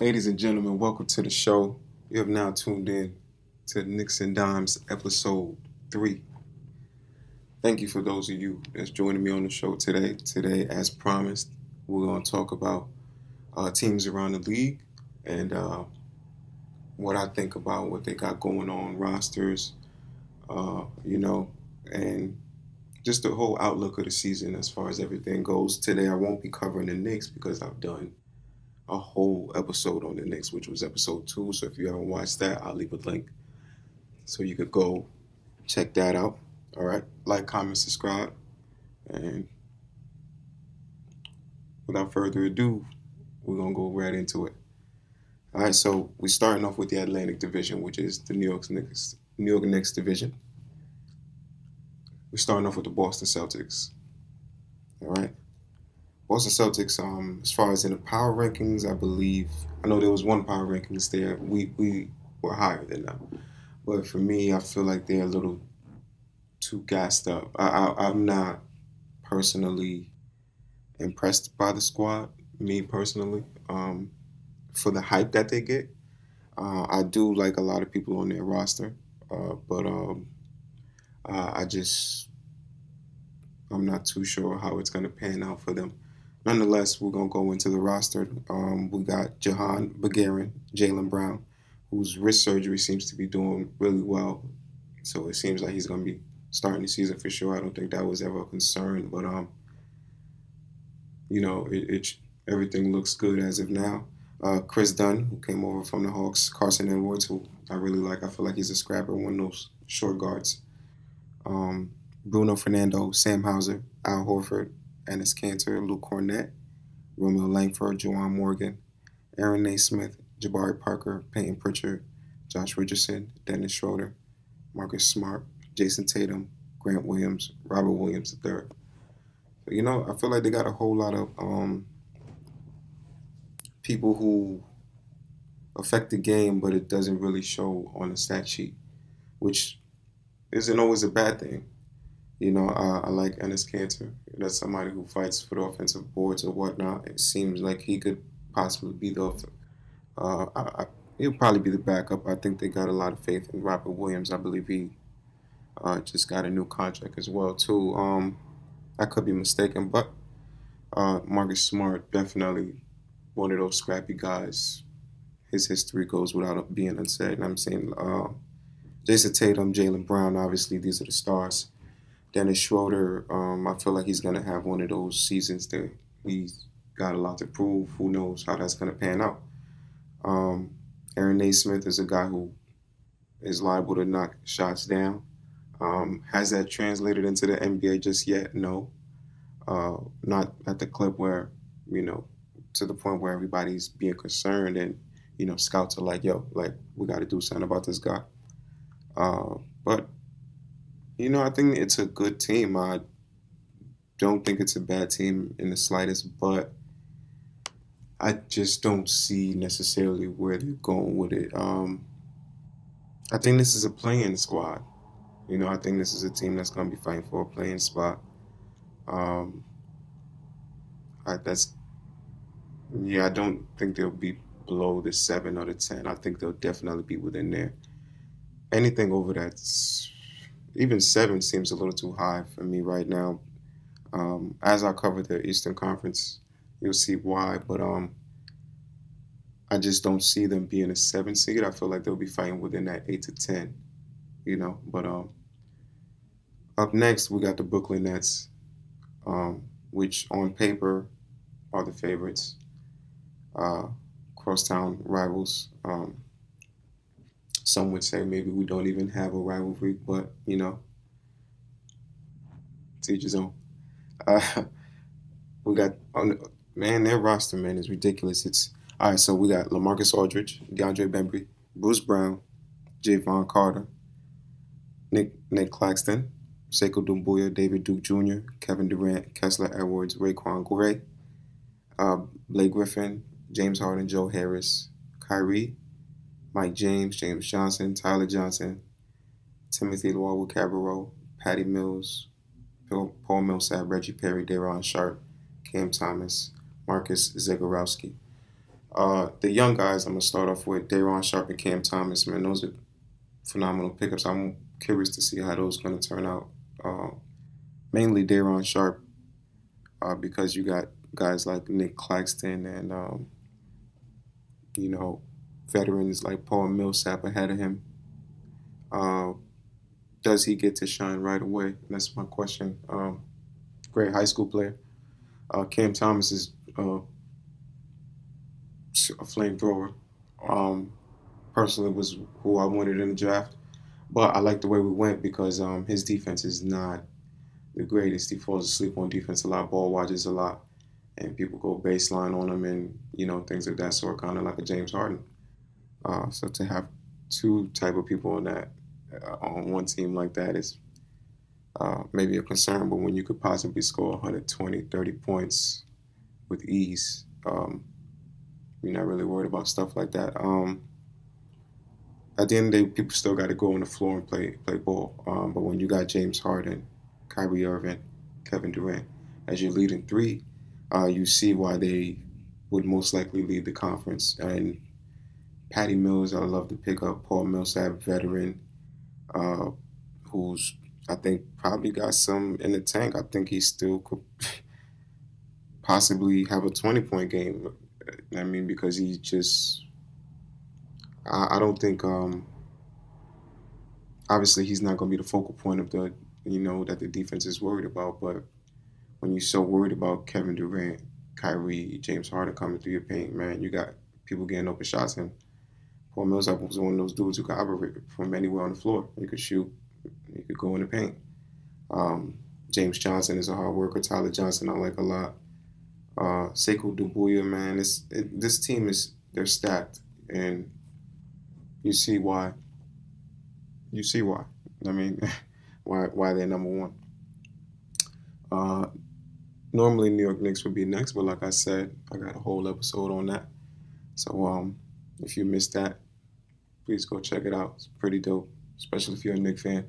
Ladies and gentlemen, welcome to the show. You have now tuned in to Knicks and Dimes episode 3. Thank you for those of you that's joining me on the show today. Today, as promised, we're going to talk about teams around the league and what I think about what they got going on, rosters, and just the whole outlook of the season as far as everything goes. Today, I won't be covering the Knicks because I've done a whole episode on the Knicks, which was episode 2. So if you haven't watched that, I'll leave a link so you could go check that out. All right, like, comment, subscribe, and without further ado, we're gonna go right into it. All right, so we're starting off with the Atlantic Division, which is the New York Knicks division. We're starting off with the Boston Celtics. All right. Boston Celtics, as far as in the power rankings, I know there was one power rankings there. We were higher than them. But for me, I feel like they're a little too gassed up. I'm not personally impressed by the squad, me personally, for the hype that they get. I do like a lot of people on their roster, but I'm not too sure how it's going to pan out for them. Nonetheless, we're going to go into the roster. We got Jahan Begarin, Jaylen Brown, whose wrist surgery seems to be doing really well. So it seems like he's going to be starting the season for sure. I don't think that was ever a concern, but everything looks good as of now. Chris Dunn, who came over from the Hawks, Carson Edwards, who I really like. I feel like he's a scrapper, one of those short guards. Bruno Fernando, Sam Hauser, Al Horford, Enes Kanter, Luke Cornett, Romeo Langford, Juwan Morgan, Aaron Naismith, Jabari Parker, Peyton Pritchard, Josh Richardson, Dennis Schroeder, Marcus Smart, Jason Tatum, Grant Williams, Robert Williams III. I feel like they got a whole lot of people who affect the game, but it doesn't really show on the stat sheet, which isn't always a bad thing. I like Enes Kanter. That's somebody who fights for the offensive boards or whatnot. It seems like he could possibly be he'll probably be the backup. I think they got a lot of faith in Robert Williams. I believe he just got a new contract as well too. I could be mistaken, but Marcus Smart, definitely one of those scrappy guys. His history goes without being unsaid. And I'm saying Jason Tatum, Jaylen Brown, obviously these are the stars. Dennis Schroeder, I feel like he's going to have one of those seasons that he's got a lot to prove. Who knows how that's going to pan out. Aaron Naismith is a guy who is liable to knock shots down. Has that translated into the NBA just yet? No. Not at the clip where, to the point where everybody's being concerned and, scouts are like, yo, like, we got to do something about this guy. But I think it's a good team. I don't think it's a bad team in the slightest, but I just don't see necessarily where they're going with it. I think this is a playing squad. I think this is a team that's going to be fighting for a playing spot. I don't think they'll be below the 7 or the 10. I think they'll definitely be within there. Anything over that, even 7 seems a little too high for me right now. As I cover the Eastern Conference, you'll see why. But I just don't see them being a 7 seed. I feel like they'll be fighting within that 8 to 10. But up next we got the Brooklyn Nets, which on paper are the favorites. Crosstown rivals. Some would say maybe we don't even have a rivalry, but teach his own. We got their roster, man, is ridiculous. It's all right. So we got LaMarcus Aldridge, DeAndre Bembry, Bruce Brown, Javon Carter, Nick Claxton, Sekou Doumbouya, David Duke Jr., Kevin Durant, Kessler Edwards, Raekwon Gray, Blake Griffin, James Harden, Joe Harris, Kyrie, Mike James, James Johnson, Tyler Johnson, Timothy Luwawu-Cabarrot, Patty Mills, Paul Millsap, Reggie Perry, Daron Sharp, Cam Thomas, Marcus Zagorowski. The young guys, I'm gonna start off with Day'Ron Sharpe and Cam Thomas. Man, those are phenomenal pickups. I'm curious to see how those are gonna turn out. Uh, Mainly Day'Ron Sharpe, because you got guys like Nick Claxton and you know veterans like Paul Millsap ahead of him. Uh, does he get to shine right away? That's my question. Great high school player. Cam Thomas is a flamethrower. Um, Personally, was who I wanted in the draft, but I like the way we went because his defense is not the greatest. He falls asleep on defense a lot, ball watches a lot, and people go baseline on him and things of that sort, kind of like a James Harden. So to have two type of people on that on one team like that is maybe a concern. But when you could possibly score 120, 30 points with ease, you're not really worried about stuff like that. At the end of the day, people still got to go on the floor and play ball. But when you got James Harden, Kyrie Irving, Kevin Durant as your leading three, you see why they would most likely lead the conference. And Patty Mills, I love to pick up. Paul Millsap, veteran, uh, who's I think probably got some in the tank. I think he still could possibly have a 20-point game. I mean, because he just, I don't think, obviously he's not going to be the focal point of that the defense is worried about. But when you're so worried about Kevin Durant, Kyrie, James Harden coming through your paint, man, you got people getting open shots. And Paul Millsap was one of those dudes who could operate from anywhere on the floor. He could shoot, he could go in the paint. Um, James Johnson is a hard worker. Tyler Johnson I like a lot. Sekou Doumbouya, man, this team they're stacked, and you see why. You see why. I mean, why they're number one. Uh, Normally New York Knicks would be next, but like I said, I got a whole episode on that. So if you missed that, please go check it out. It's pretty dope, especially if you're a Knicks fan.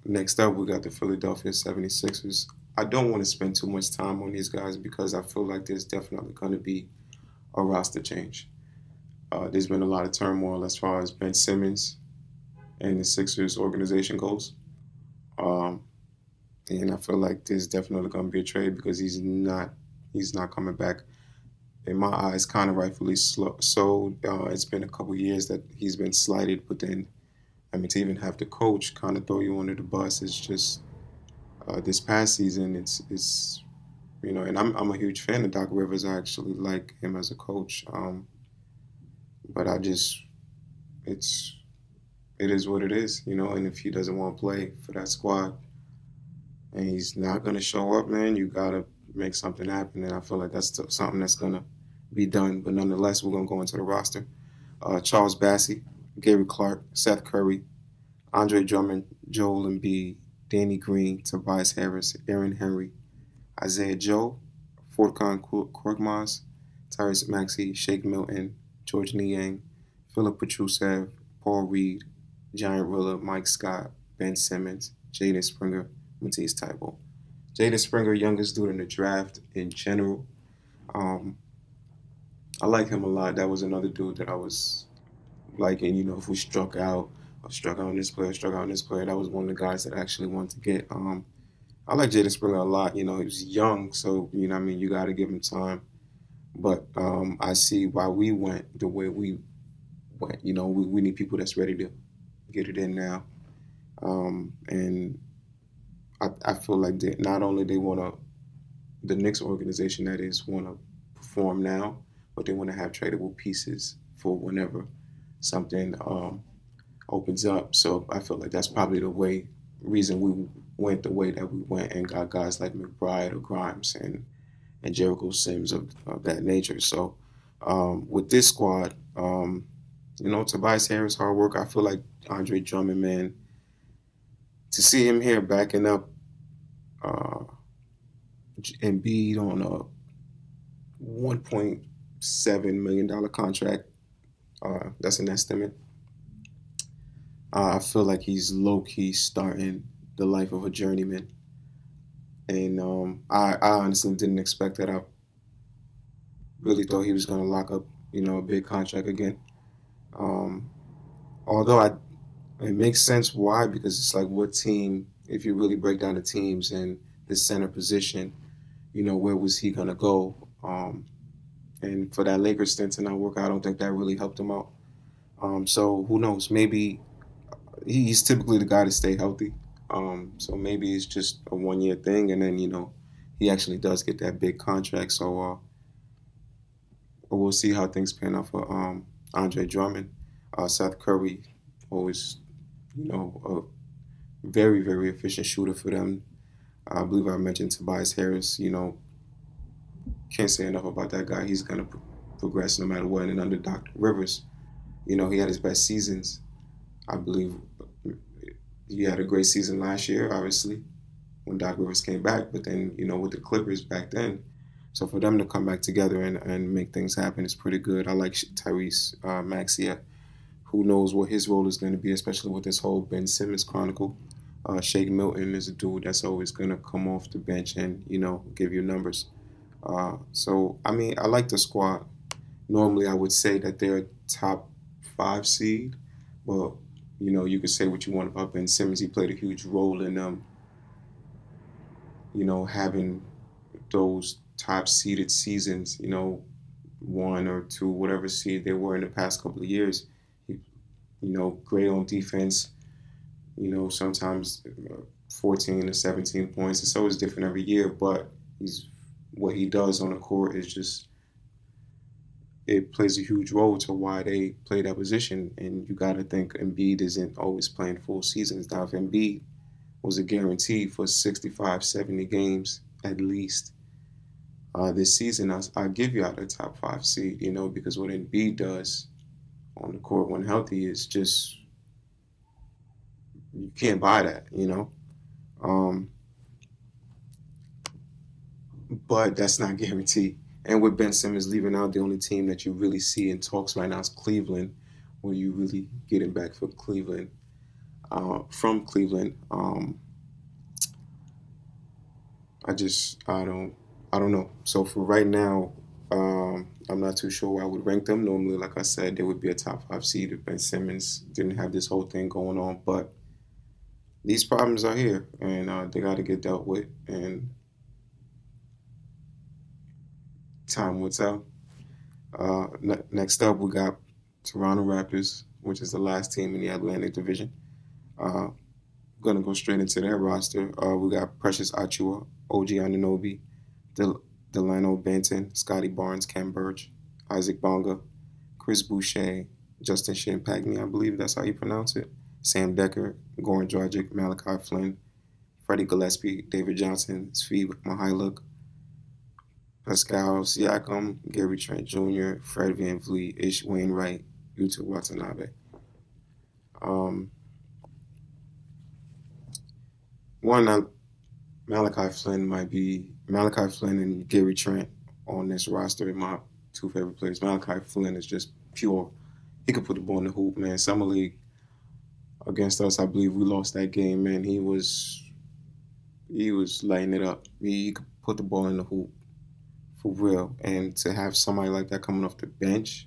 Next up, we got the Philadelphia 76ers. I don't want to spend too much time on these guys because I feel like there's definitely going to be a roster change. There's been a lot of turmoil as far as Ben Simmons and the Sixers organization goes. Um, and I feel like there's definitely going to be a trade because he's not coming back. In my eyes, kind of rightfully so. It's been a couple years that he's been slighted, but then I mean to even have the coach kind of throw you under the bus is just this past season. It's and I'm a huge fan of Doc Rivers. I actually like him as a coach. But it's it is what it is, And if he doesn't want to play for that squad and he's not gonna show up, man, you gotta make something happen. And I feel like that's something that's gonna be done. But nonetheless, we're gonna go into the roster. Charles Bassey, Gary Clark, Seth Curry, Andre Drummond, Joel Embiid, Danny Green, Tobias Harris, Aaron Henry, Isaiah Joe, Furkan Korkmaz, Tyrese Maxey, Shake Milton, George Niang, Philip Petrusev, Paul Reed, Giant Rilla, Mike Scott, Ben Simmons, Jaden Springer, Matisse Thybulle. Jaden Springer, youngest dude in the draft in general. Um, I like him a lot. That was another dude that I was liking. If we struck out, or struck out on this player, struck out on this player, that was one of the guys that I actually wanted to get. I like Jaden Springer a lot. He was young, so I mean, you got to give him time. But I see why we went the way we went. We need people that's ready to get it in now. And I feel like not only they want to, the Knicks organization that is, want to perform now, but they want to have tradable pieces for whenever something opens up. So I feel like that's probably the reason we went the way that we went and got guys like McBride or Grimes and Jericho Sims of that nature. So with this squad, Tobias Harris, hard work. I feel like Andre Drummond, man, to see him here backing up uh, Embiid on a $1.7 million contract, that's an estimate. I feel like he's low key starting the life of a journeyman, and I honestly didn't expect that. really thought he was going to lock up, a big contract again. Um, although it makes sense why, because it's like what team, if you really break down the teams and the center position, where was he going to go? And for that Lakers stint to not work out, I don't think that really helped him out. So who knows? Maybe he's typically the guy to stay healthy. So maybe it's just a 1 year thing, and then he actually does get that big contract. So we'll see how things pan out for Andre Drummond. Seth Curry, always a very very efficient shooter for them. I believe I mentioned Tobias Harris. Can't say enough about that guy. He's gonna progress no matter what. And under Doc Rivers, he had his best seasons. I believe he had a great season last year, obviously, when Doc Rivers came back. But then, with the Clippers back then. So for them to come back together and make things happen is pretty good. I like Tyrese Maxey. Who knows what his role is going to be, especially with this whole Ben Simmons chronicle. Shake Milton is a dude that's always going to come off the bench and, give you numbers. So, I mean, I like the squad. Normally, I would say that they're a top 5 seed. Well, you could say what you want about Ben Simmons. He played a huge role in having those top seeded seasons, 1 or 2, whatever seed they were in the past couple of years. He, great on defense, sometimes 14 or 17 points. It's always different every year, but what he does on the court is just, it plays a huge role to why they play that position. And you got to think Embiid isn't always playing full seasons. Now, if Embiid was a guarantee for 65, 70 games at least this season, I'll give you out a top 5 seed, because what Embiid does on the court when healthy is just, you can't buy that. Um, but that's not guaranteed. And with Ben Simmons leaving out, the only team that you really see in talks right now is Cleveland, where you really get him back for Cleveland, from Cleveland. I don't know. So for right now, I'm not too sure where I would rank them. Normally, like I said, they would be a top 5 seed if Ben Simmons didn't have this whole thing going on. But these problems are here, and they got to get dealt with. And time will tell. Next up, we got Toronto Raptors, which is the last team in the Atlantic Division. Uh, Gonna go straight into their roster. We got Precious Achua, OG Anunoby, Delano Banton, Scotty Barnes, Cam Burge, Isaac Bonga, Chris Boucher, Justin Champagne, I believe that's how you pronounce it, Sam Decker, Goran Dragic, Malachi Flynn, Freddie Gillespie, David Johnson, Svi Mihailuk, Pascal Siakam, Gary Trent Jr., Fred Van Vliet, Ish Wainwright, Yuta Watanabe. Um, one, Malachi Flynn and Gary Trent on this roster are my 2 favorite players. Malachi Flynn is just pure. He could put the ball in the hoop, man. Summer League against us, I believe we lost that game, man. He was lighting it up. He could put the ball in the hoop for real. And to have somebody like that coming off the bench,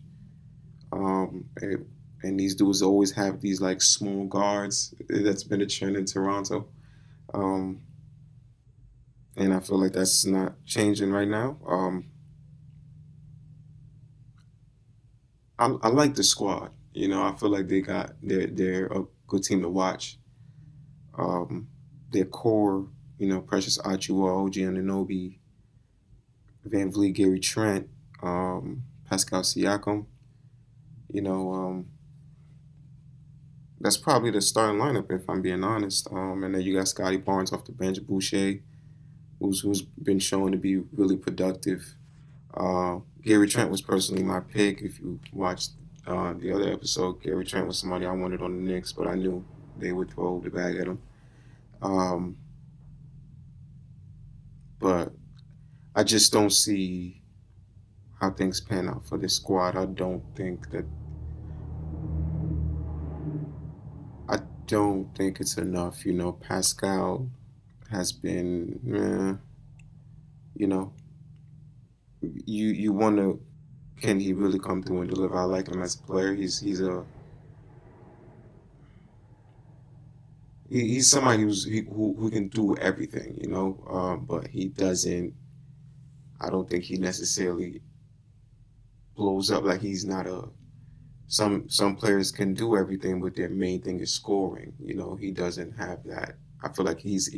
and these dudes always have these like small guards. That's been a trend in Toronto. Um, and I feel like that's not changing right now. I like the squad. I feel like they're a good team to watch. Um, their core, Precious Achua, OG Anunoby, Van Vliet, Gary Trent, Pascal Siakam. You know, that's probably the starting lineup if I'm being honest. And then you got Scotty Barnes off the bench, Boucher, who's been shown to be really productive. Gary Trent was personally my pick. If you watched the other episode, Gary Trent was somebody I wanted on the Knicks, but I knew they would throw the bag at him. Um, but I just don't see how things pan out for this squad. I don't think it's enough. Pascal has been, you know, you wonder, can he really come through and deliver? I like him as a player. He's somebody who can do everything, you know. But he doesn't. I don't think he necessarily blows up. Like, he's not a. Some players can do everything, but their main thing is scoring. You know, he doesn't have that. I feel like he's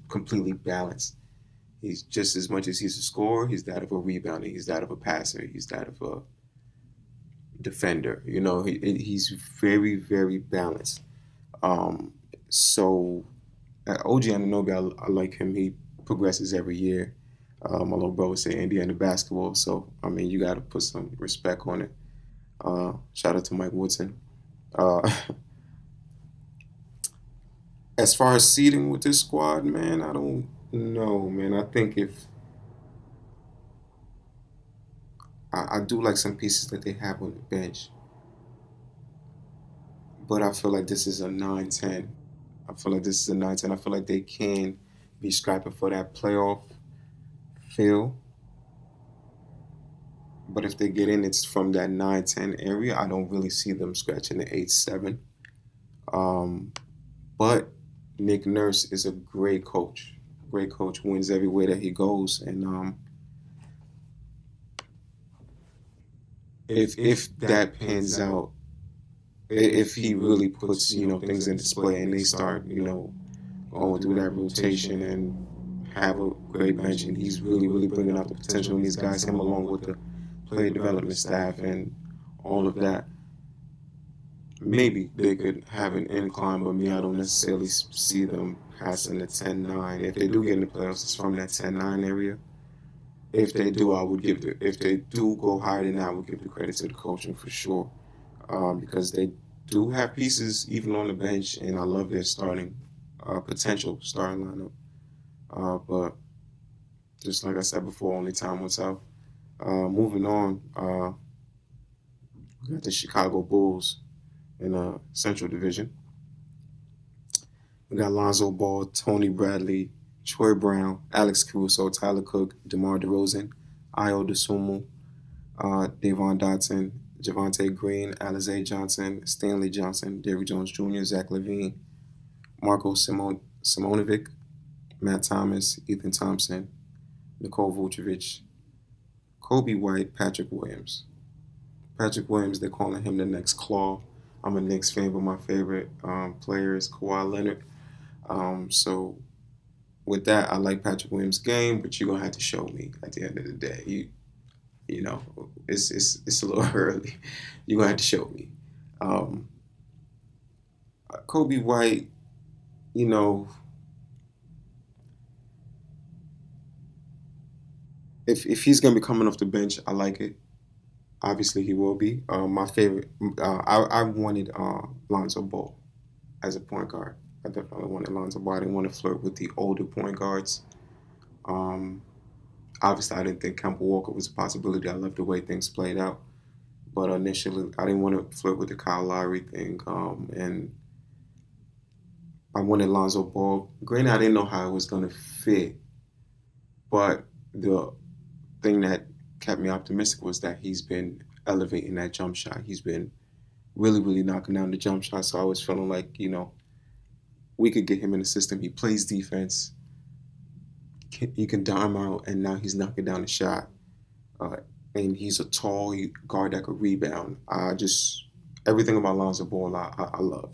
completely balanced. He's just as much as he's a scorer, he's that of a rebounder, he's that of a passer, he's that of a defender. You know, he's very, very balanced. Um, so OG Anunoby, I like him. He progresses every year. My little brother say Indiana basketball, so I mean you got to put some respect on it. Shout out to Mike Woodson. Uh, as far as seeding with this squad, man, I don't know, man. I think if I do like some pieces that they have on the bench, but I feel like this is a 9-10. I feel like this is a 9-10. I feel like they can be scrapping for that playoff feel. But if they get in, it's from that 9-10 area. I don't really see them scratching the 8-7. Um, but Nick Nurse is a great coach. Great coach, wins everywhere that he goes. And if that pans out, if he really puts, you know, things in display and they start, you know, going through that rotation and have a great bench, and he's really, really bringing out the potential in these guys, him along with the player development staff and all of that, maybe they could have an incline, but me, I don't necessarily see them passing the 10-9. If they do get in the playoffs, it's from that 10-9 area. If they do, if they do go higher than that, I would give the credit to the coaching for sure, because they do have pieces even on the bench, and I love their potential starting lineup. But just like I said before, only time will tell. Moving on, we got the Chicago Bulls in the Central Division. We got Lonzo Ball, Tony Bradley, Troy Brown, Alex Caruso, Tyler Cook, DeMar DeRozan, Io DeSumo, Davon Dotson, Javante Green, Alize Johnson, Stanley Johnson, Derrick Jones Jr., Zach LaVine, Marco Simonovic, Matt Thomas, Ethan Thompson, Nikola Vucevic, Kobe White, Patrick Williams. Patrick Williams, they're calling him the next Claw. I'm a Knicks fan, but my favorite player is Kawhi Leonard. So with that, I like Patrick Williams' game, but you're gonna have to show me at the end of the day. You know, it's a little early. You're gonna have to show me. Um, Kobe White, you know, if he's gonna be coming off the bench, I like it. Obviously, he will be. My favorite, I wanted Lonzo Ball as a point guard. I definitely wanted Lonzo Ball. I didn't want to flirt with the older point guards. Um, Obviously, I didn't think Kemba Walker was a possibility. I loved the way things played out. But initially, I didn't want to flirt with the Kyle Lowry thing. And I wanted Lonzo Ball. Granted, I didn't know how it was going to fit. But the thing that kept me optimistic was that he's been elevating that jump shot. He's been really, really knocking down the jump shot. So I was feeling like, you know, we could get him in the system. He plays defense. You can dime out, and now he's knocking down the shot. Uh, and he's a tall guard that could rebound. Everything about Lonzo Ball, I love.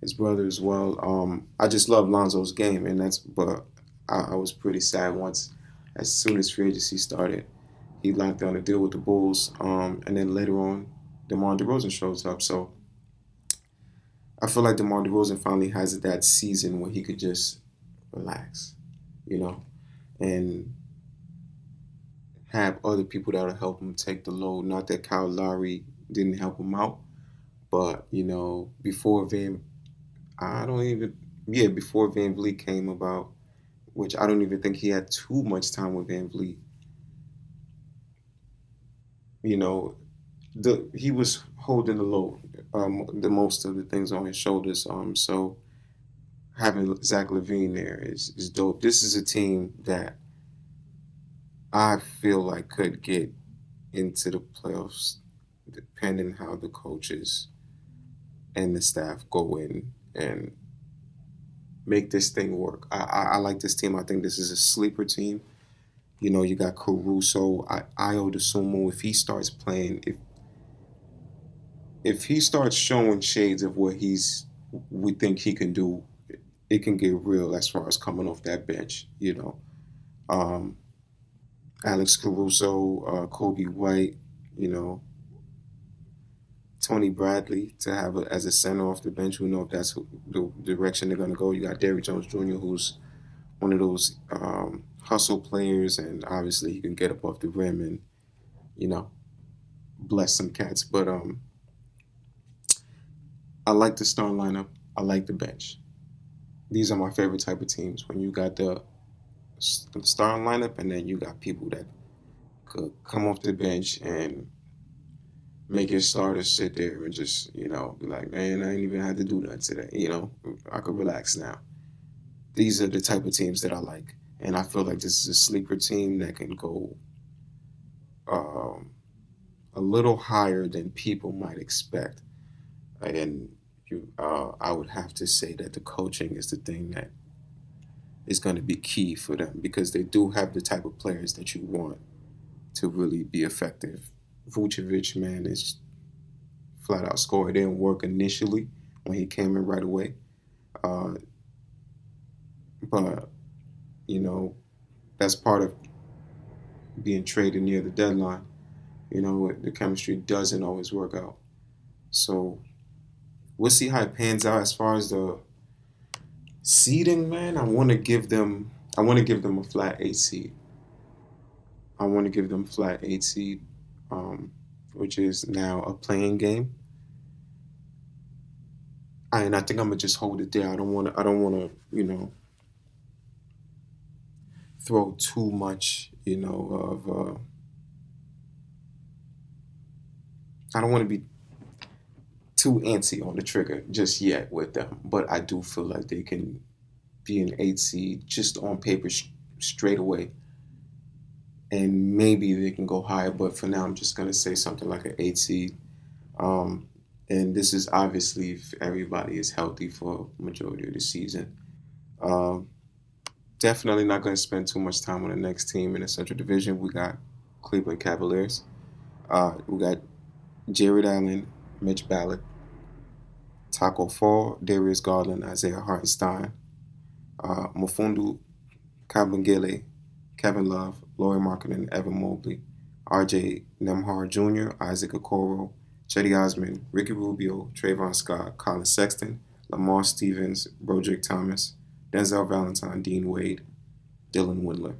His brother as well. I just love Lonzo's game, and but I was pretty sad once, as soon as free agency started, he locked down a deal with the Bulls, and then later on, DeMar DeRozan shows up. So I feel like DeMar DeRozan finally has that season where he could just relax, you know, and have other people that'll help him take the load. Not that Kyle Lowry didn't help him out, but you know, I don't even, yeah, before Van Vliet came about, which I don't even think he had too much time with Van Vliet. You know, he was holding the load, the most of the things on his shoulders. So having Zach LaVine there is dope. This is a team that I feel like could get into the playoffs depending how the coaches and the staff go in and make this thing work. I like this team. I think this is a sleeper team. You know, you got Caruso, Io DeSumo. If he starts playing, if he starts showing shades of what we think he can do, it can get real as far as coming off that bench. You know, um, Alex Caruso, Kobe White. You know, Tony Bradley to have as a center off the bench. We know if that's the direction they're going to go. You got Derrick Jones Jr., who's one of those hustle players, and obviously he can get above the rim and you know bless some cats. But I like the starting lineup. I like the bench. These are my favorite type of teams when you got the starting lineup and then you got people that could come off the bench and make your starters sit there and just be like, man, I ain't even had to do nothing today. I could relax now. These are the type of teams that I like, and I feel like this is a sleeper team that can go um, a little higher than people might expect. And I would have to say that the coaching is the thing that is going to be key for them because they do have the type of players that you want to really be effective. Vucevic, man, is flat out scorer. It didn't work initially when he came in right away, uh, but you know that's part of being traded near the deadline. The chemistry doesn't always work out. So we'll see how it pans out as far as the seeding, man. I want to give them. I want to give them a flat 8 seed. I want to give them flat 8 seed, which is now a playing game. And I think I'm gonna just hold it there. I don't want to. I don't want to. Throw too much. Of. I don't want to be too antsy on the trigger just yet with them, but I do feel like they can be an 8 seed just on paper straight away, and maybe they can go higher. But for now, I'm just gonna say something like an 8 seed. Um, and this is obviously if everybody is healthy for majority of the season. Um, Definitely not going to spend too much time on the next team in the Central Division. We got Cleveland Cavaliers. We got Jared Allen, Mitch Ballard, Taco Fall, Darius Garland, Isaiah Hartenstein, Mufundu Kabengele, Kevin Love, Laurie Markkinen, Evan Mobley, R.J. Nemhard Jr., Isaac Okoro, Chetty Osman, Ricky Rubio, Trayvon Scott, Colin Sexton, Lamar Stevens, Broderick Thomas, Denzel Valentine, Dean Wade, Dylan Windler.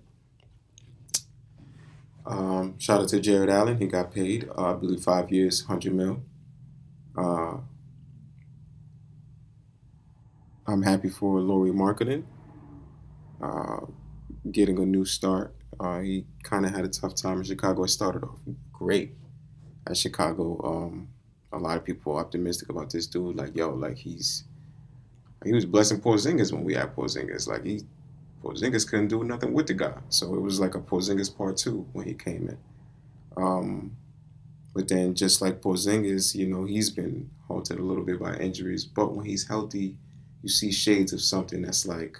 Shout out to Jared Allen. He got paid, I believe, 5 years, 100 mil. Uh, I'm happy for Laurie Markkinen uh, getting a new start. He kind of had a tough time in Chicago. It started off great at Chicago. A lot of people are optimistic about this dude. Like, yo, like he was blessing Porzingis when we had Porzingis. Like Porzingis couldn't do nothing with the guy. So it was like a Porzingis part two when he came in. Um, but then just like Porzingis, he's been halted a little bit by injuries. But when he's healthy, you see shades of something that's like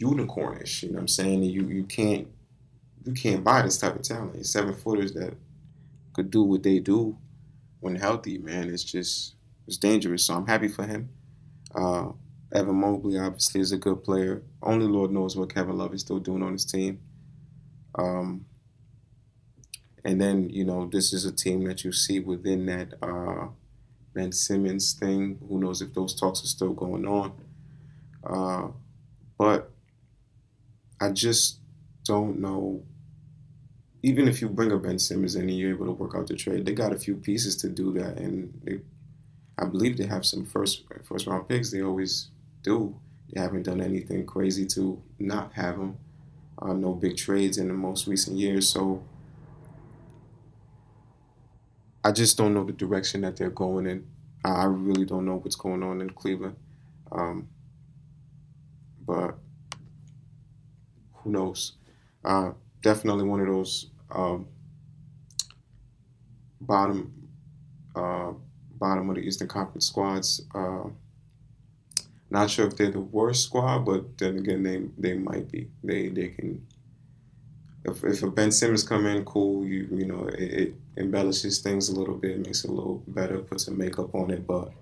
unicornish. You know what I'm saying? You can't buy this type of talent. 7 footers that could do what they do when healthy, man. It's dangerous. So I'm happy for him. Uh, Evan Mobley obviously is a good player. Only Lord knows what Kevin Love is still doing on his team. Um, and then this is a team that you see within that Ben Simmons thing. Who knows if those talks are still going on? Uh, but I just don't know. Even if you bring a Ben Simmons in and you're able to work out the trade, they got a few pieces to do that, and I believe they have some first round picks. They always do. They haven't done anything crazy to not have them. No big trades in the most recent years, so I just don't know the direction that they're going in. I really don't know what's going on in Cleveland, um, but who knows? Uh, Definitely one of those bottom uh, bottom of the Eastern Conference squads. Not sure if they're the worst squad, but then again, they might be. They can if a Ben Simmons come in, cool. It embellishes things a little bit, makes it a little better, put some makeup on it. But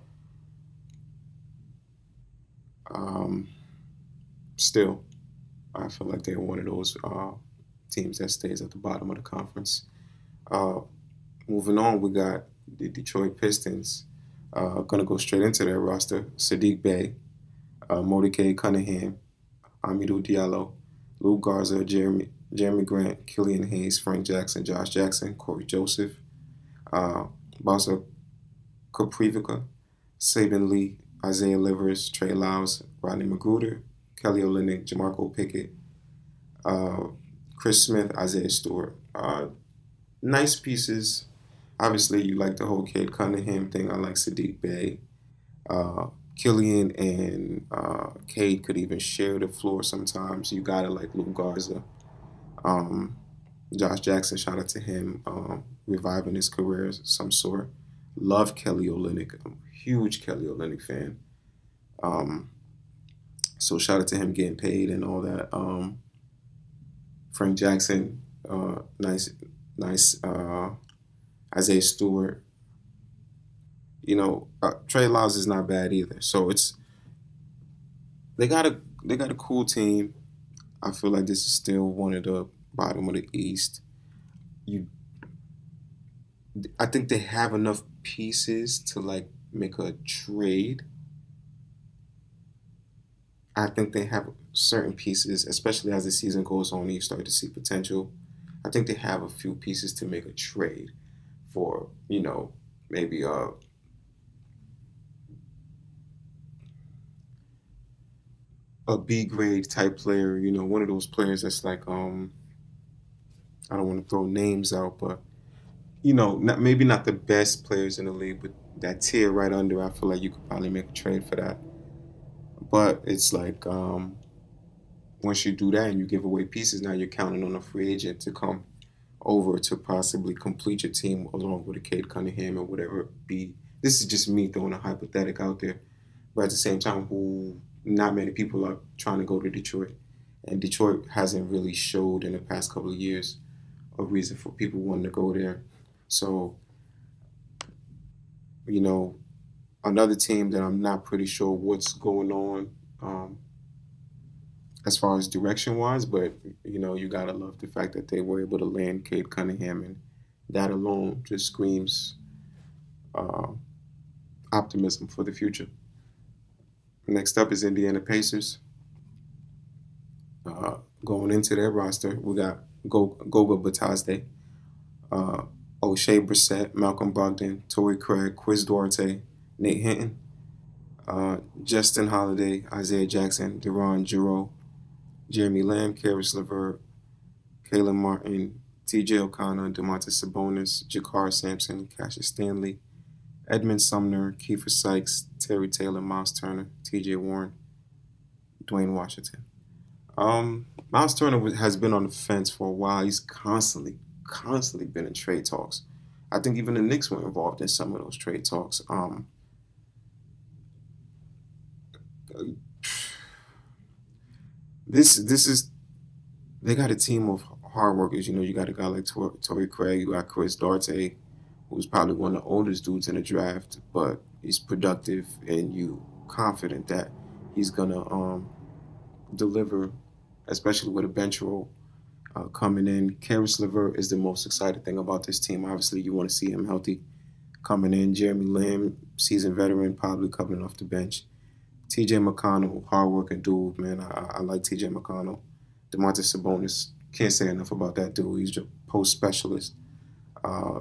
um, still, I feel like they're one of those teams that stays at the bottom of the conference. Uh, Moving on, we got the Detroit Pistons. Gonna go straight into their roster: Sadiq Bey, Mordecai Cunningham, Amidou Diallo, Lou Garza, Jeremy Grant, Killian Hayes, Frank Jackson, Josh Jackson, Corey Joseph, uh, Basa Koprivica, Saban Lee, Isaiah Livers, Trey Lyles, Rodney Magruder, Kelly Olynyk, Jamarco Pickett, uh, Chris Smith, Isaiah Stewart. Nice pieces. Obviously, you like the whole Cade Cunningham thing. I like Sadiq Bey. Uh, Killian and Cade could even share the floor sometimes. You gotta like Lou Garza. Um, Josh Jackson, shout out to him, reviving his career of some sort. Love Kelly Olynyk. I'm a huge Kelly Olynyk fan. Um, so shout out to him getting paid and all that. Frank Jackson, nice. Isaiah Stewart. Trey Lyles is not bad either. So they got a cool team. I feel like this is still one of the bottom of the East. You, I think they have enough pieces to like make a trade. I think they have certain pieces, especially as the season goes on and you start to see potential. I think they have a few pieces to make a trade for, maybe a B grade type player, one of those players that's like I don't want to throw names out, but maybe not the best players in the league, but that tier right under, I feel like you could probably make a trade for that. But it's like once you do that and you give away pieces, now you're counting on a free agent to come over to possibly complete your team along with a Cade Cunningham or whatever it be. This is just me throwing a hypothetical out there, but at the same time, who not many people are trying to go to Detroit, and Detroit hasn't really showed in the past couple of years a reason for people wanting to go there. So you know, another team that I'm not pretty sure what's going on as far as direction wise, but you gotta love the fact that they were able to land Cade Cunningham, and that alone just screams uh, optimism for the future. Next up is Indiana Pacers. Going into their roster, we got Goga Batazde, uh, O'Shea Brissett, Malcolm Brogdon, Torrey Craig, Quiz Duarte, Nate Hinton, Justin Holiday, Isaiah Jackson, Deron Giroux, Jeremy Lamb, Karis LeVert, Kalen Martin, TJ O'Connor, DeMontis Sabonis, Jakar Sampson, Cassius Stanley, Edmund Sumner, Kiefer Sykes, Terry Taylor, Miles Turner, TJ Warren, Dwayne Washington. Miles Turner has been on the fence for a while. He's constantly been in trade talks. I think even the Knicks were involved in some of those trade talks. This is they got a team of hard workers. You got a guy like Torrey Craig, you got Chris Duarte, who's probably one of the oldest dudes in the draft, but he's productive and you confident that he's gonna deliver, especially with a bench role coming in. Karis LeVert is the most exciting thing about this team. Obviously, you want to see him healthy coming in. Jeremy Lamb, seasoned veteran, probably coming off the bench. TJ McConnell, hardworking dude, man. I like TJ McConnell. DeMontis Sabonis, can't say enough about that dude. He's a post specialist, uh,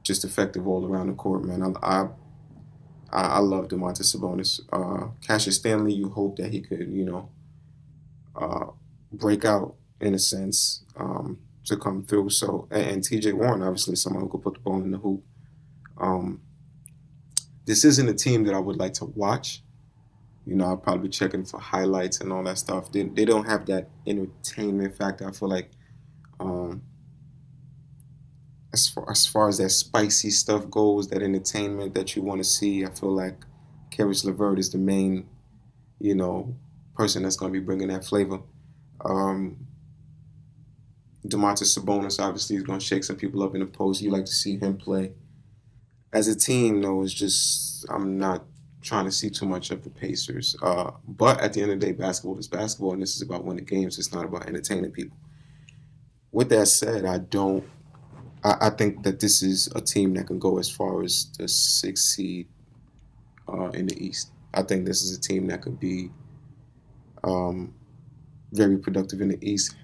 just effective all around the court, man. I love DeMontis Sabonis. Cassius Stanley, you hope that he could, uh, break out in a sense to come through. So and TJ Warren, obviously, someone who could put the ball in the hoop. Um, this isn't a team that I would like to watch, I'll probably be checking for highlights and all that stuff. They don't have that entertainment factor. I feel like um, as far as that spicy stuff goes, that entertainment that you want to see, I feel like Karis LeVert is the main, you know, person that's going to be bringing that flavor. Um, Domantas Sabonis obviously is going to shake some people up in the post. You like to see him play. As a team, though, it's just I'm not trying to see too much of the Pacers. But at the end of the day, basketball is basketball, and this is about winning games. It's not about entertaining people. With that said, I think that this is a team that can go as far as the sixth seed in the East. I think this is a team that could be um, very productive in the East.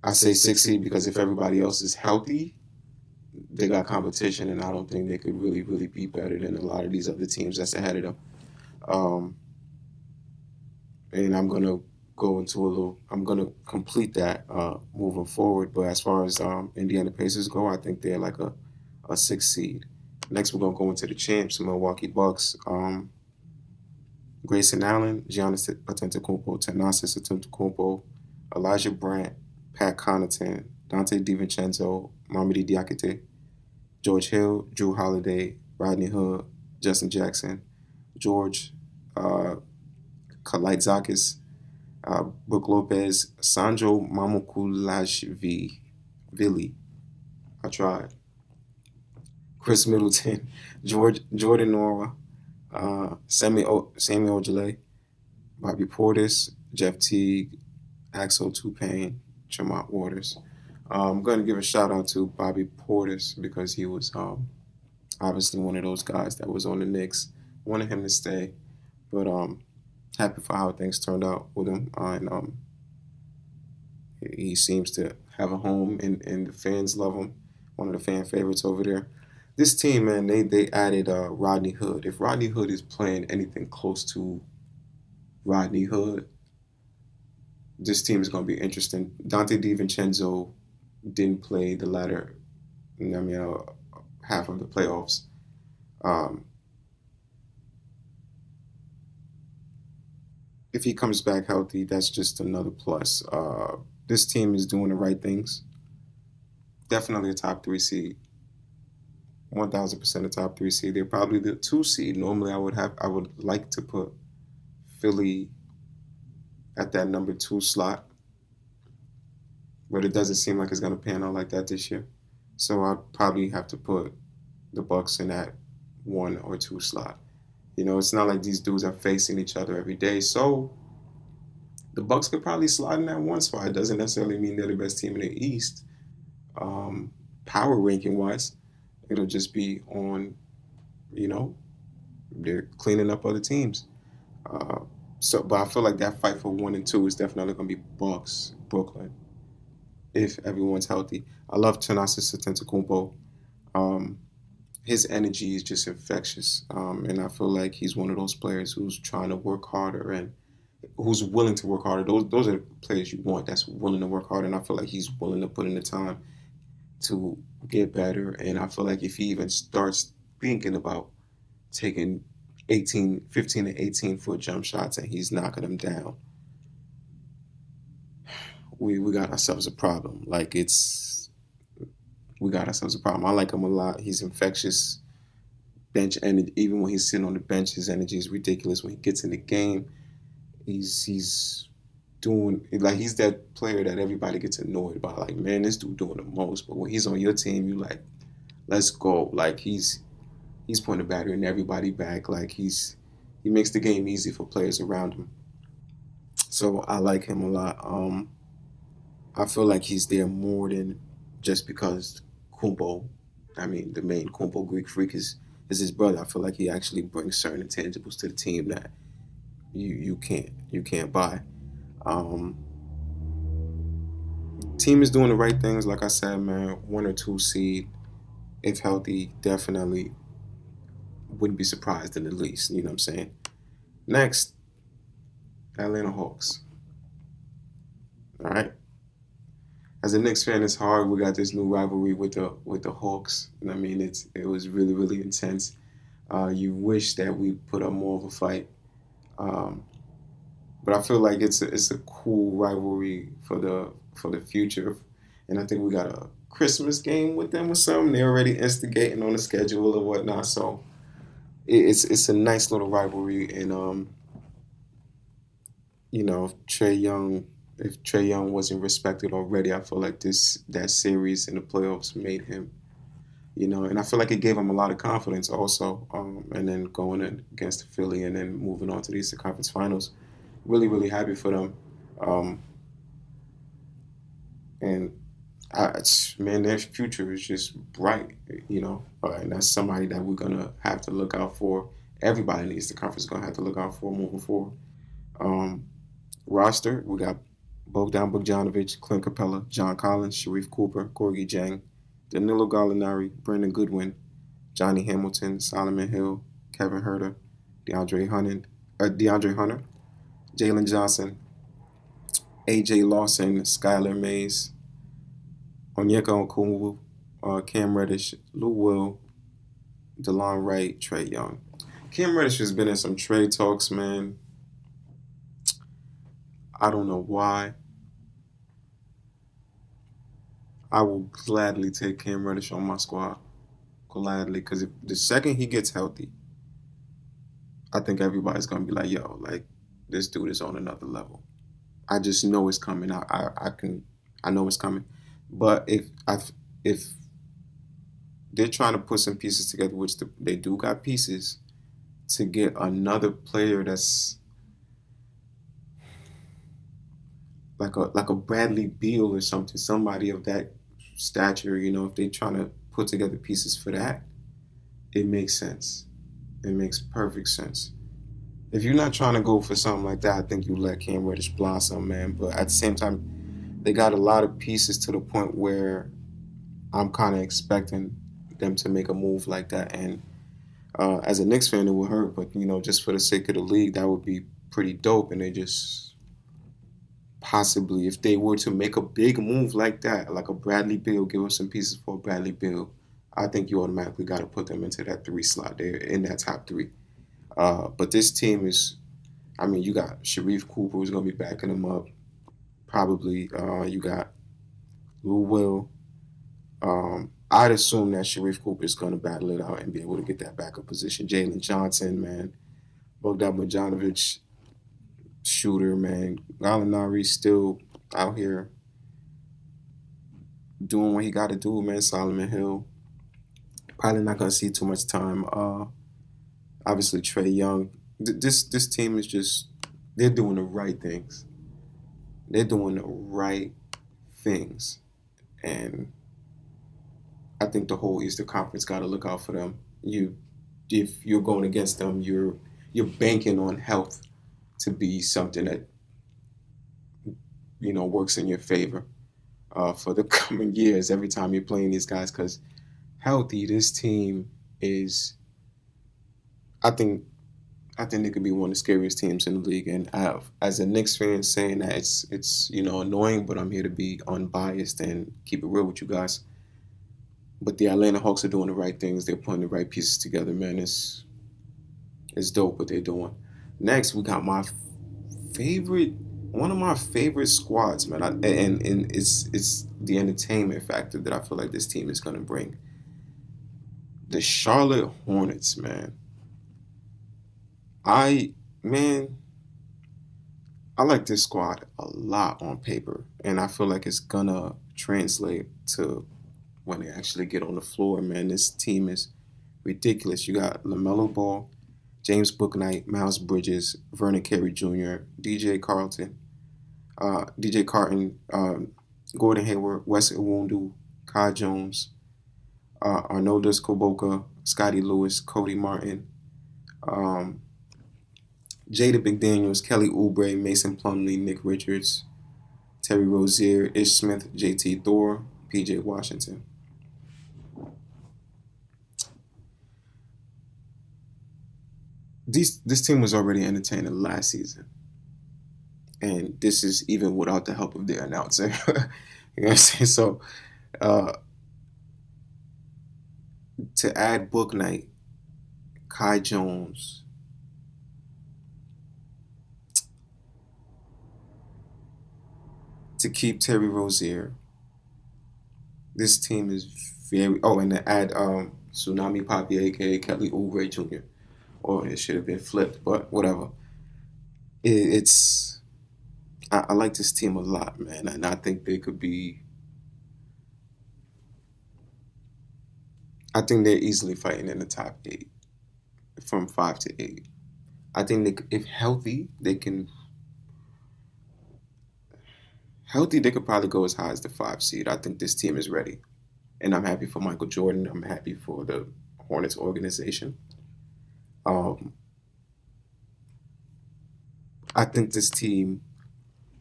I say sixth seed because if everybody else is healthy, they got competition, and I don't think they could really, really be better than a lot of these other teams that's ahead of them. Um, and I'm gonna go into a little. I'm gonna complete that moving forward. But as far as Indiana Pacers go, I think they're like a sixth seed. Next, we're gonna go into the champs, Milwaukee Bucks. Grayson Allen, Giannis Antetokounmpo, Thanasis Antetokounmpo, Elijah Brandt, Pat Connaughton, Dante D Vincenzo, Mamadi Diakite, George Hill, Drew Holiday, Rodney Hood, Justin Jackson, George uh, Kalaitzakis, Brook Lopez, Sandro Mamukulashvili. I tried. Chris Middleton, Jordan Nora, Samuel Ojale, Bobby Portis, Jeff Teague, Axel Tupane, Tremont Waters. I'm going to give a shout out to Bobby Portis because he was obviously one of those guys that was on the Knicks. Wanted him to stay, but happy for how things turned out with him. And he seems to have a home, and the fans love him. One of the fan favorites over there. This team, man, they added Rodney Hood. If Rodney Hood is playing anything close to Rodney Hood, this team is going to be interesting. Dante D Vincenzo didn't play the latter, half of the playoffs. Um, if he comes back healthy, that's just another plus. This team is doing the right things. Definitely a top three seed. 1,000% a top three seed. They're probably the two seed. Normally, I would like to put Philly at that number two slot, but it doesn't seem like it's going to pan out like that this year. So I'd probably have to put the Bucks in that one or two slot. It's not like these dudes are facing each other every day. So the Bucks could probably slide in that one spot. It doesn't necessarily mean they're the best team in the East, um, power ranking wise. It'll just be on, you know, they're cleaning up other teams. Uh, but I feel like that fight for one and two is definitely going to be Bucks, Brooklyn, if everyone's healthy. I love Thanasis Antetokounmpo. Um, his energy is just infectious, and I feel like he's one of those players who's trying to work harder and who's willing to work harder. Those are the players you want that's willing to work harder, and I feel like he's willing to put in the time to get better. And I feel like if he even starts thinking about taking 15 to 18-foot jump shots and he's knocking them down, we got ourselves a problem. We got ourselves a problem. I like him a lot. He's infectious. Bench and even when he's sitting on the bench, his energy is ridiculous. When he gets in the game, he's doing like he's that player that everybody gets annoyed by. Like, man, this dude doing the most. But when he's on your team, you like, let's go. Like he's putting the battery in everybody back. Like he makes the game easy for players around him. So I like him a lot. I feel like he's there more than just because Kumpo. I mean, the main Kumpo Greek freak is his brother. I feel like he actually brings certain intangibles to the team that you can't buy. Um, Team is doing the right things, like I said, man. One or two seed, if healthy, definitely wouldn't be surprised in the least. You know what I'm saying? Next, Atlanta Hawks. All right. As a Knicks fan, it's hard. We got this new rivalry with the Hawks, and I mean it was really really intense. You wish that we put up more of a fight. Um, but I feel like it's a cool rivalry for the future, and I think we got a Christmas game with them or something. They're already instigating on the schedule or whatnot, so it's a nice little rivalry. And if Trey Young wasn't respected already, I feel like that series in the playoffs made him. And I feel like it gave him a lot of confidence also. And then going in against Philly and then moving on to the Eastern Conference Finals, really, really happy for them. Um, and man, their future is just bright. And that's somebody that we're gonna have to look out for. Everybody in the Eastern Conference is gonna have to look out for moving forward. Um, Roster, we got Bogdan Bogdanovic, Clint Capella, John Collins, Sharif Cooper, Gorgie Jang, Danilo Gallinari, Brendan Goodwin, Johnny Hamilton, Solomon Hill, Kevin Herter, DeAndre Hunter, Jalen Johnson, AJ Lawson, Skylar Mays, Onyeka Okongwu, Cam Reddish, Lou Will, DeLon Wright, Trey Young. Cam Reddish has been in some trade talks, man. I don't know why. I will gladly take Cam Reddish on my squad. Gladly, because the second he gets healthy, I think everybody's gonna be like, "Yo, like this dude is on another level." I just know it's coming. I know it's coming. But if they're trying to put some pieces together, which they do got pieces to get another player that's like a Bradley Beal or something, somebody of that stature. If they're trying to put together pieces for that, it makes sense. It makes perfect sense. If you're not trying to go for something like that, I think you let Cam Reddish blossom, man. But at the same time, they got a lot of pieces to the point where I'm kind of expecting them to make a move like that. And as a Knicks fan, it would hurt, but just for the sake of the league, that would be pretty dope. And they just possibly, if they were to make a big move like that, like a Bradley Beal, give us some pieces for Bradley Beal, I think you automatically got to put them into that three slot there in that top three. But this team is, I mean, you got Sharif Cooper who's going to be backing them up. Probably you got Lou Will. I'd assume that Sharif Cooper is going to battle it out and be able to get that backup position. Jalen Johnson, man. Bogdan Bogdanovic, shooter, man. Gallinari still out here doing what he got to do, man. Solomon Hill. Probably not going to see too much time. Obviously, Trey Young. This team is just, they're doing the right things. They're doing the right things. And I think the whole Eastern Conference got to look out for them. If you're going against them, you're banking on health to be something that works in your favor for the coming years. Every time you're playing these guys, because healthy, this team is. I think they could be one of the scariest teams in the league. And as a Knicks fan, saying that it's annoying, but I'm here to be unbiased and keep it real with you guys. But the Atlanta Hawks are doing the right things. They're putting the right pieces together, man. It's dope what they're doing. Next, we got one of my favorite squads, man. And it's the entertainment factor that I feel like this team is gonna bring. The Charlotte Hornets, man. I man, I like this squad a lot on paper, and I feel like it's gonna translate to when they actually get on the floor, man. This team is ridiculous. You got LaMelo Ball, James Bouknight, Miles Bridges, Vernon Carey Jr., DJ Carton, Gordon Hayward, Wes Iwundu, Kai Jones, Arnoldas Koboka, Scotty Lewis, Cody Martin, um, Jada McDaniels, Kelly Oubre, Mason Plumlee, Nick Richards, Terry Rozier, Ish Smith, JT Thor, PJ Washington. This team was already entertaining last season, and this is even without the help of their announcer. You know what I'm saying? So uh, to add Book Night, Kai Jones, to keep Terry Rozier. This team is very. Oh, and to add Tsunami Papi, aka Kelly Oubre Jr. Or it should have been flipped, but whatever. It's I like this team a lot, man, and I think they could be. I think they're easily fighting in the top eight, from 5 to 8. I think if healthy, they can. Healthy, they could probably go as high as the 5 seed. I think this team is ready, and I'm happy for Michael Jordan. I'm happy for the Hornets organization. Um, I think this team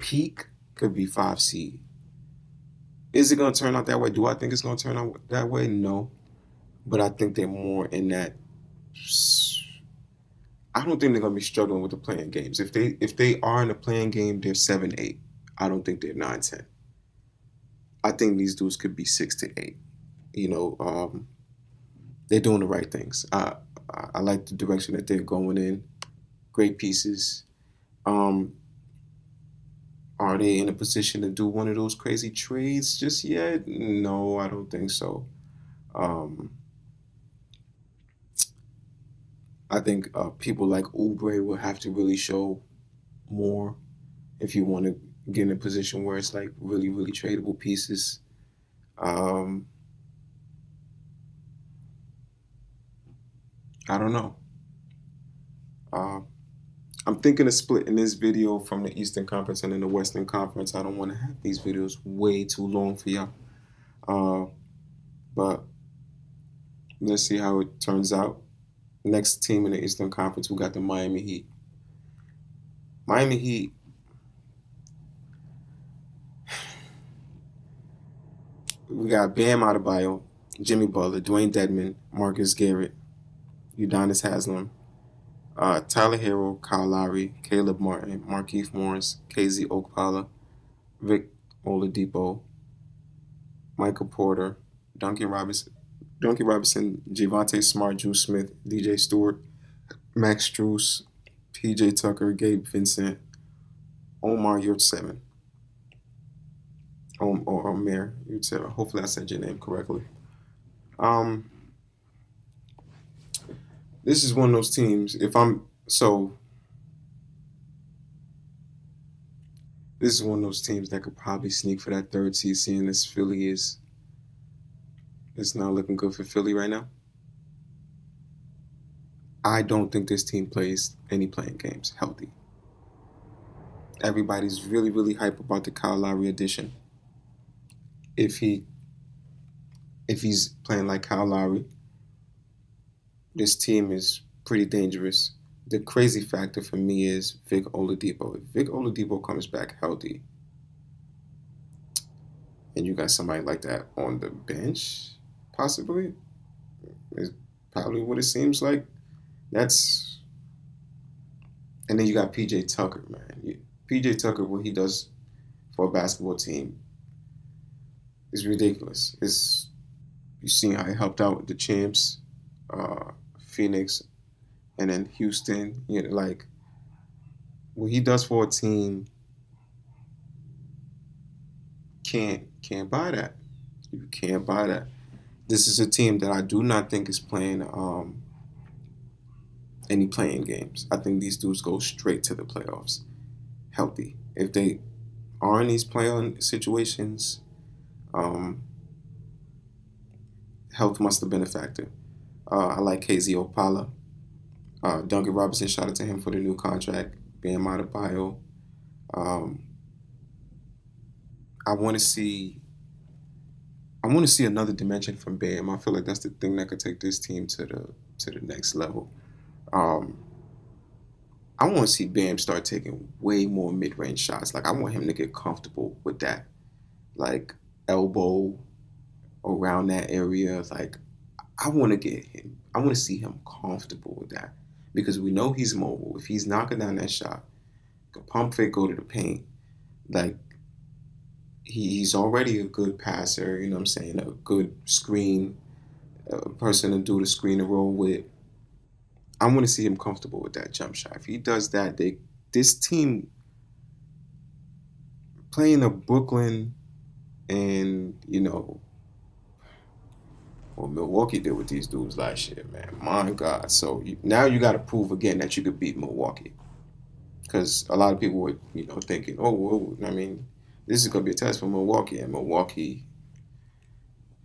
peak could be 5 seed. Is it going to turn out that way? Do I think it's going to turn out that way? No, but I think they're more in that. I don't think they're going to be struggling with the playing games. If they are in the playing game, they're 7-8. I don't think they're 9-10. I think these dudes could be 6 to 8. You know, they're doing the right things. I like the direction that they're going in. Great pieces. Um, are they in a position to do one of those crazy trades just yet? No, I don't think so. Um, I think people like Oubre will have to really show more if you want to get in a position where it's like really, really tradable pieces. Um, I don't know. Uh, I'm thinking of splitting this video from the Eastern Conference and then the Western Conference. I don't want to have these videos way too long for y'all. Uh, but let's see how it turns out. Next team in the Eastern Conference, we got the Miami Heat. Miami Heat, we got Bam Adebayo, Jimmy Butler, Dwayne Dedman, Marcus Garrett, Udonis Haslem, Tyler Hero, Kyle Lowry, Caleb Martin, Markieff Morris, KZ Okpala, Vic Oladipo, Michael Porter, Duncan Robinson, Javante Smart, Drew Smith, DJ Stewart, Max Strus, PJ Tucker, Gabe Vincent, Omar Yurtseven, or Omer Yurtseven. Hopefully I said your name correctly. Um, this is one of those teams. This is one of those teams that could probably sneak for that 3rd seed, seeing this Philly is. It's not looking good for Philly right now. I don't think this team plays any playing games healthy. Everybody's really, really hype about the Kyle Lowry addition. If he's playing like Kyle Lowry, this team is pretty dangerous. The crazy factor for me is Vic Oladipo. If Vic Oladipo comes back healthy, and you got somebody like that on the bench, possibly, is probably what it seems like. And then you got PJ Tucker, man. PJ Tucker, what he does for a basketball team is ridiculous. You've seen how he helped out the champs, Phoenix, and then Houston. Like what he does for a team, can't buy that. You can't buy that. This is a team that I do not think is playing any playing games. I think these dudes go straight to the playoffs, healthy. If they are in these playoff situations, health must have been a factor. I like KZ Okpala. Duncan Robinson, shout out to him for the new contract. Bam Adebayo. I want to see another dimension from Bam. I feel like that's the thing that could take this team to the next level. I want to see Bam start taking way more mid-range shots. Like I want him to get comfortable with that, like elbow around that area. Like I want to see him comfortable with that because we know he's mobile. If he's knocking down that shot, can pump fake, go to the paint. Like he's already a good passer. You know what I'm saying? A good screen person to do the screen and roll with. I want to see him comfortable with that jump shot. If he does that, this team playing a Brooklyn and what Milwaukee did with these dudes last year, man. My God. So now you got to prove again that you could beat Milwaukee. Because a lot of people were, thinking, oh, well, I mean, this is going to be a test for Milwaukee. And Milwaukee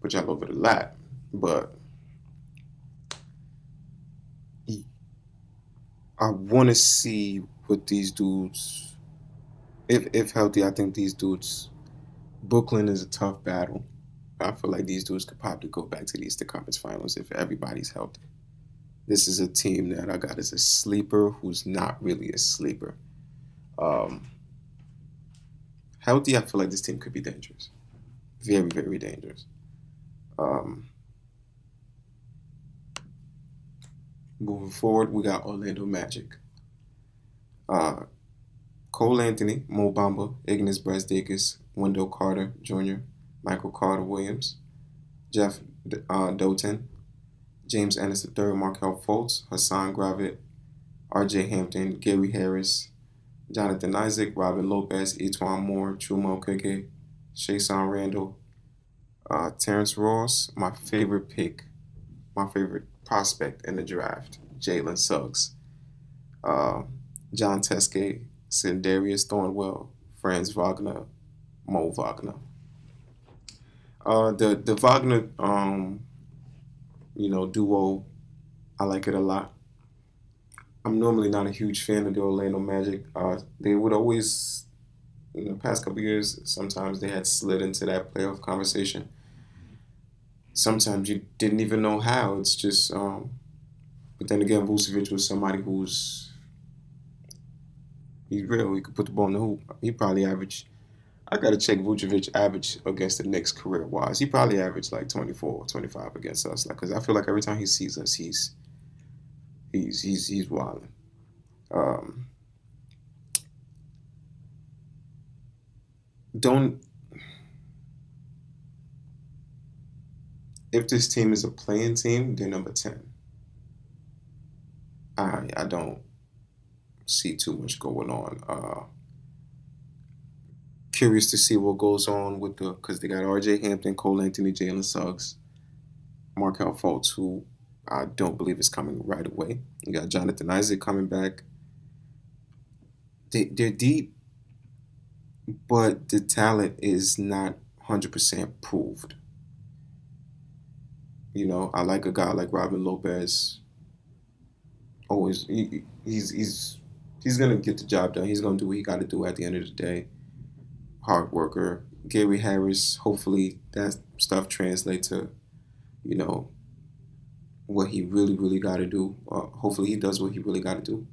put y'all over the lap. But I want to see what these dudes, if healthy, I think these dudes, Brooklyn is a tough battle. I feel like these dudes could probably go back to the Eastern Conference Finals if everybody's healthy. This is a team that I got as a sleeper who's not really a sleeper. Um, Healthy, I feel like this team could be dangerous. Very, very dangerous. Um, Moving forward, we got Orlando Magic. Uh, Cole Anthony, Mo Bamba, Ignas Brazdeikis, Wendell Carter Jr., Michael Carter Williams, Jeff Doughton, James Ennis III, Markel Fultz, Hassan Gravett, R.J. Hampton, Gary Harris, Jonathan Isaac, Robin Lopez, Etwan Moore, Chuma Okeke, Shason Randall, Terrence Ross, my favorite pick, my favorite prospect in the draft, Jalen Suggs, uh, John Teske, Sindarius Thornwell, Franz Wagner, Mo Wagner. The Wagner duo, I like it a lot. I'm normally not a huge fan of the Orlando Magic. They would always, in the past couple of years, sometimes they had slid into that playoff conversation. Sometimes you didn't even know how. It's just, but then again, Vucevic was somebody he's real. He could put the ball in the hoop. He probably averaged. I gotta check Vucevic average against the Knicks career wise. He probably averaged like 24, 25 against us. Like, cause I feel like every time he sees us, he's wilding. Um, don't If this team is a playing team, they're number 10. I don't see too much going on. Curious to see what goes on with because they got R.J. Hampton, Cole Anthony, Jalen Suggs, Markel Fultz, who I don't believe is coming right away. You got Jonathan Isaac coming back. They're deep, but the talent is not 100% proved. I like a guy like Robin Lopez. Always, he's gonna get the job done. He's gonna do what he got to do at the end of the day. Hard worker. Gary Harris. Hopefully that stuff translates to you know what he really really got to do. Hopefully he does what he really got to do.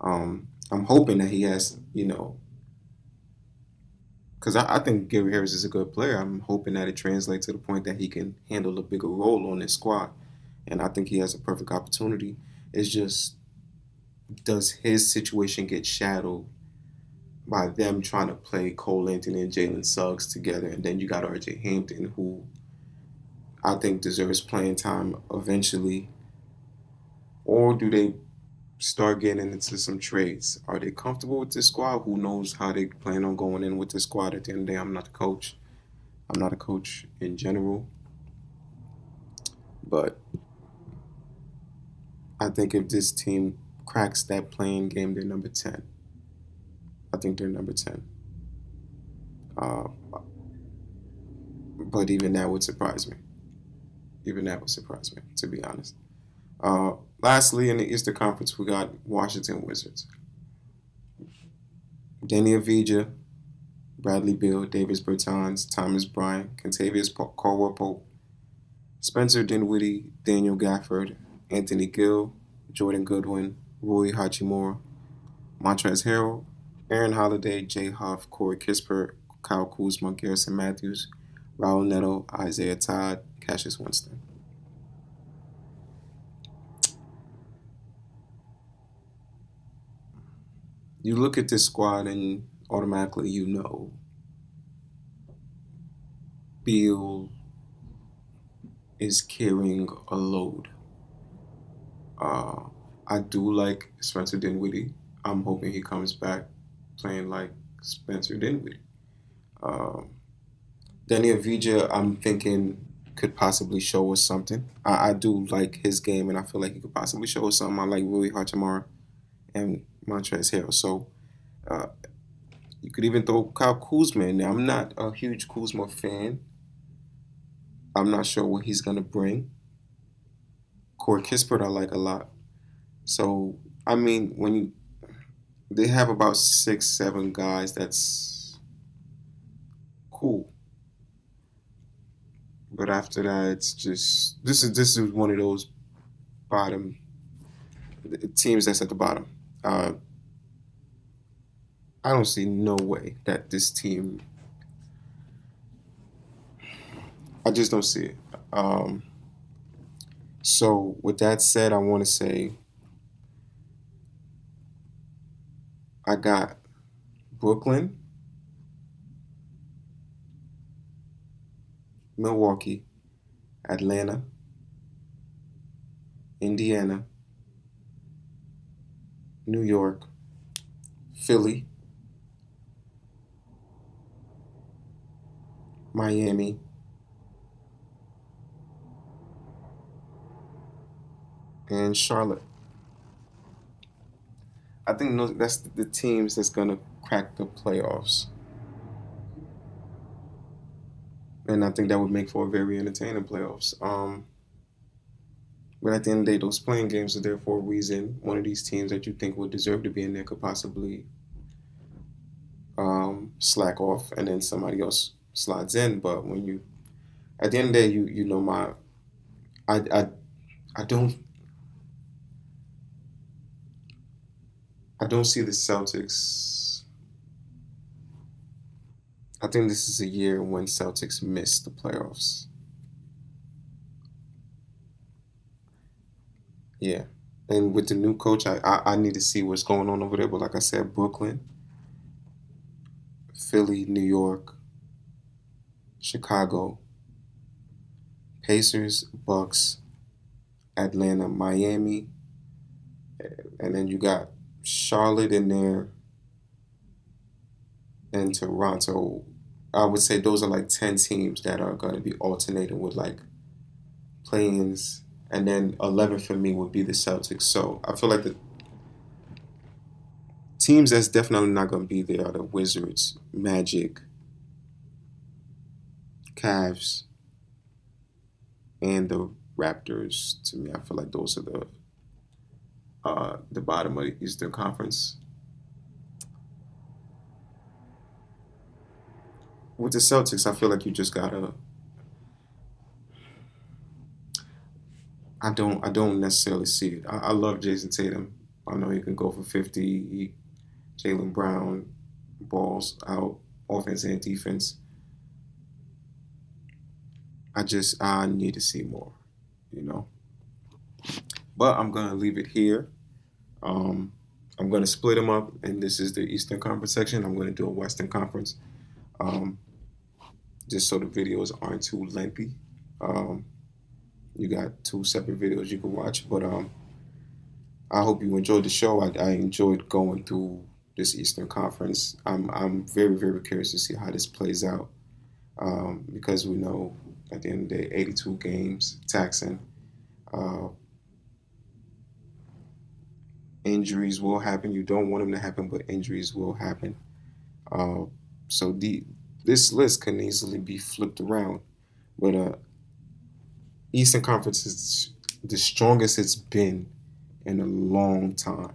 I'm hoping that he has because I think Gary Harris is a good player. I'm hoping that it translates to the point that he can handle a bigger role on this squad, and I think he has a perfect opportunity. It's just, does his situation get shadowed by them trying to play Cole Anthony and Jalen Suggs together, and then you got R.J. Hampton, who I think deserves playing time eventually, or do they start getting into some trades? Are they comfortable with this squad? Who knows how they plan on going in with this squad? At the end of the day, I'm not the coach. I'm not a coach in general, but I think if this team cracks that playing game, they're number 10. I think they're number 10. Uh, but even that would surprise me. Even that would surprise me, to be honest. Lastly, in the Eastern Conference, we got Washington Wizards. Danny Avdija, Bradley Beal, Davis Bertans, Thomas Bryant, Contavious Caldwell Pope, Spencer Dinwiddie, Daniel Gafford, Anthony Gill, Jordan Goodwin, Rui Hachimura, Montrezl Harrell, Aaron Holiday, Jay Huff, Corey Kispert, Kyle Kuzma, Garrison Matthews, Raul Neto, Isaiah Todd, Cassius Winston. You look at this squad and automatically Beal is carrying a load. Uh, I do like Spencer Dinwiddie. I'm hoping he comes back playing like Spencer Dinwiddie. Um, Daniel Vija, I'm thinking could possibly show us something. I do like his game, and I feel like he could possibly show us something. I like Rui Hachimura and Montrezl Harrell. So uh, you could even throw Kyle Kuzma in there. I'm not a huge Kuzma fan. I'm not sure what he's gonna bring. Corey Kispert, I like a lot. So I mean, when you they have about 6, 7 guys, that's cool. But after that, it's just this is one of those bottom teams that's at the bottom. Uh, I don't see no way that this team. I just don't see it. Um, so with that said, I want to say I got Brooklyn, Milwaukee, Atlanta, Indiana, New York, Philly, Miami, and Charlotte. I think that's the teams that's gonna crack the playoffs, and I think that would make for a very entertaining playoffs. But at the end of the day, those playing games are there for a reason. One of these teams that you think would deserve to be in there could possibly slack off, and then somebody else slides in. But when you, at the end of the day, you know I I I don't I don't see the Celtics. I think this is a year when Celtics miss the playoffs. Yeah. And with the new coach, I need to see what's going on over there. But like I said, Brooklyn, Philly, New York, Chicago, Pacers, Bucks, Atlanta, Miami, and then you got Charlotte in there and Toronto. I would say those are like 10 teams that are going to be alternating with like play-ins. And then 11 for me would be the Celtics. So I feel like the teams that's definitely not going to be there are the Wizards, Magic, Cavs, and the Raptors. To me, I feel like those are the bottom of the Eastern Conference. With the Celtics, I feel like you just gotta. I don't necessarily see it. I love Jason Tatum. I know he can go for 50. Jalen Brown balls out, offense and defense. I need to see more, you know. But I'm gonna leave it here. Um, I'm gonna split them up, and this is the Eastern Conference section. I'm gonna do a Western Conference, um, just so the videos aren't too lengthy. Um, you got 2 separate videos you can watch, but I hope you enjoyed the show. I enjoyed going through this Eastern Conference. I'm very very curious to see how this plays out, because we know at the end of the day, 82 games, taxing. Uh, Injuries will happen. You don't want them to happen, but injuries will happen. Uh, so this list can easily be flipped around. But Eastern Conference is the strongest it's been in a long time,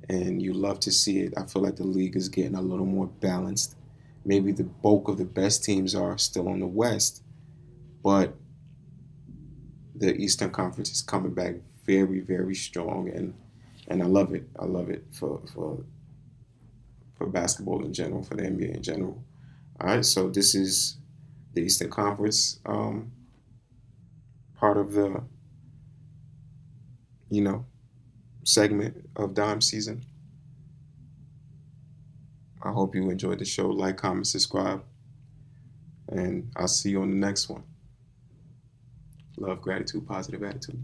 and you love to see it. I feel like the league is getting a little more balanced. Maybe the bulk of the best teams are still on the West, but the Eastern Conference is coming back very, very strong, and I love it. I love it for basketball in general, for the NBA in general. All right, so this is the Eastern Conference, part of the you know segment of Dime season. I hope you enjoyed the show. Like, comment, subscribe, and I'll see you on the next one. Love, gratitude, positive attitude.